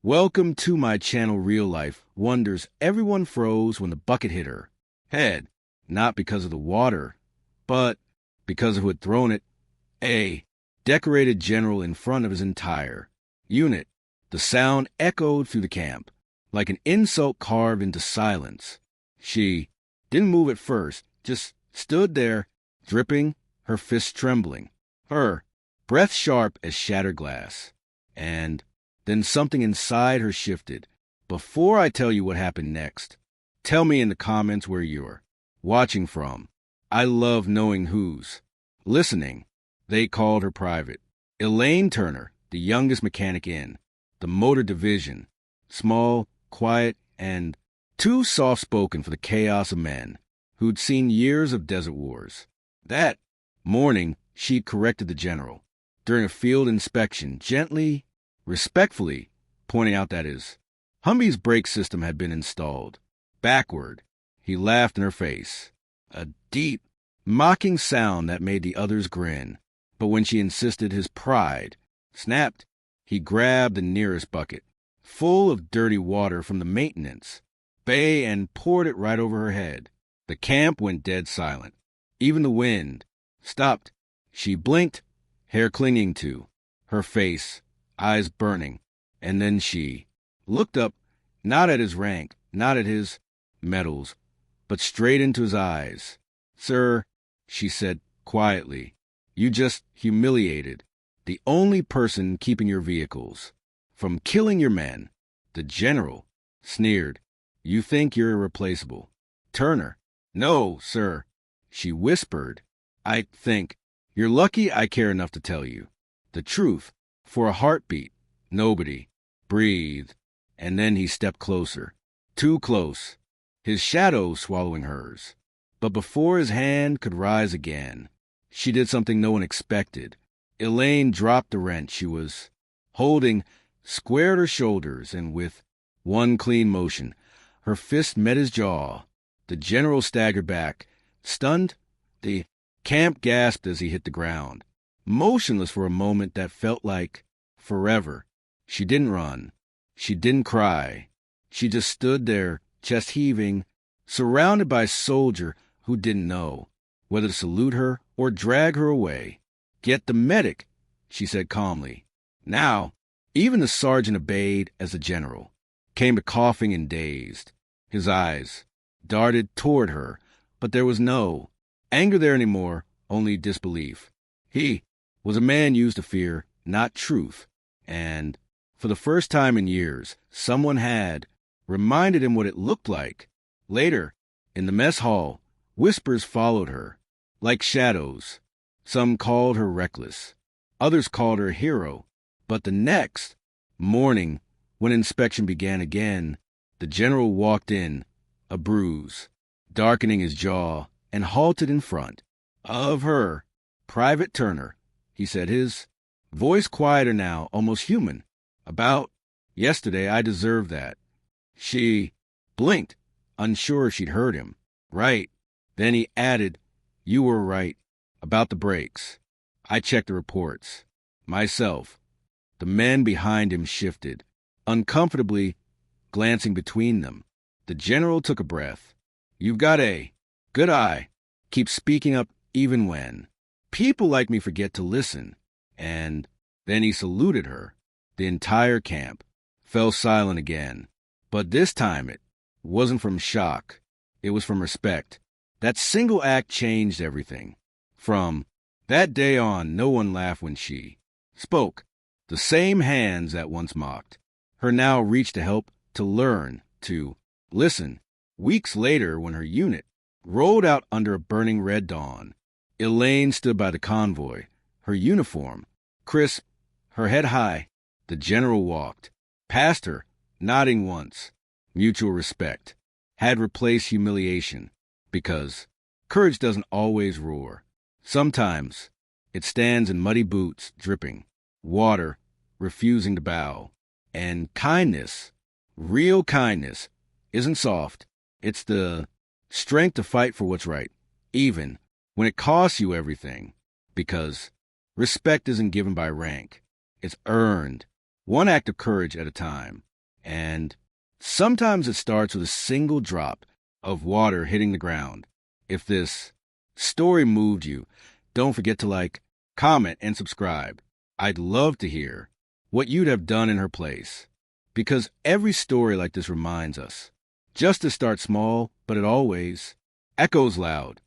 Welcome to my channel Real Life Wonders. Everyone froze when the bucket hit her head, not because of the water, but because of who had thrown it. A decorated general in front of his entire unit. The sound echoed through the camp, like an insult carved into silence. She didn't move at first, just stood there, dripping, her fists trembling, her breath sharp as shattered glass. And then something inside her shifted. Before I tell you what happened next, tell me in the comments where you're watching from. I love knowing who's listening. They called her Private Elaine Turner, the youngest mechanic in the motor division. Small, quiet, and too soft-spoken for the chaos of men who'd seen years of desert wars. That morning, she corrected the general during a field inspection, gently, respectfully, pointing out that his Humvee's brake system had been installed backward. He laughed in her face, a deep, mocking sound that made the others grin. But when she insisted, his pride snapped. He grabbed the nearest bucket, full of dirty water from the maintenance bay, and poured it right over her head. The camp went dead silent. Even the wind stopped. She blinked, hair clinging to her face, eyes burning, and then she looked up, not at his rank, not at his medals, but straight into his eyes. "Sir," she said quietly, "you just humiliated the only person keeping your vehicles from killing your men." The general sneered. "You think you're irreplaceable, Turner?" "No, sir," she whispered. "I think you're lucky I care enough to tell you the truth. For a heartbeat, nobody breathed." And then he stepped closer, too close, his shadow swallowing hers. But before his hand could rise again, she did something no one expected. Elaine dropped the wrench she was holding, squared her shoulders, and with one clean motion, her fist met his jaw. The general staggered back, stunned. The camp gasped as he hit the ground, motionless for a moment that felt like forever. She didn't run. She didn't cry. She just stood there, chest heaving, surrounded by a soldier who didn't know whether to salute her or drag her away. "Get the medic," she said calmly. Now, even the sergeant obeyed as the general came to coughing and dazed. His eyes darted toward her, but there was no anger there anymore, only disbelief. He was a man used to fear, not truth, and for the first time in years, someone had reminded him what it looked like. Later, in the mess hall, whispers followed her, like shadows. Some called her reckless, others called her a hero. But the next morning, when inspection began again, the general walked in, a bruise darkening his jaw, and halted in front of her. "Private Turner," he said, his voice quieter now, almost human. "About yesterday, I deserved that." She blinked, unsure if she'd heard him. "Right." Then he added, "You were right about the brakes. I checked the reports myself." The men behind him shifted, uncomfortably glancing between them. The general took a breath. "You've got a good eye. Keep speaking up even when people like me forget to listen." And then he saluted her. The entire camp fell silent again. But this time it wasn't from shock. It was from respect. That single act changed everything. From that day on, no one laughed when she spoke. The same hands that once mocked her now reached to help, to learn, to listen. Weeks later, when her unit rolled out under a burning red dawn, Elaine stood by the convoy, her uniform crisp, her head high. The general walked past her, nodding once. Mutual respect had replaced humiliation, because courage doesn't always roar. Sometimes it stands in muddy boots, dripping water, refusing to bow. And kindness, real kindness, isn't soft. It's the strength to fight for what's right, even when it costs you everything. Because respect isn't given by rank. It's earned, one act of courage at a time. And sometimes it starts with a single drop of water hitting the ground. If this story moved you, don't forget to like, comment, and subscribe. I'd love to hear what you'd have done in her place. Because every story like this reminds us, justice starts small, but it always echoes loud.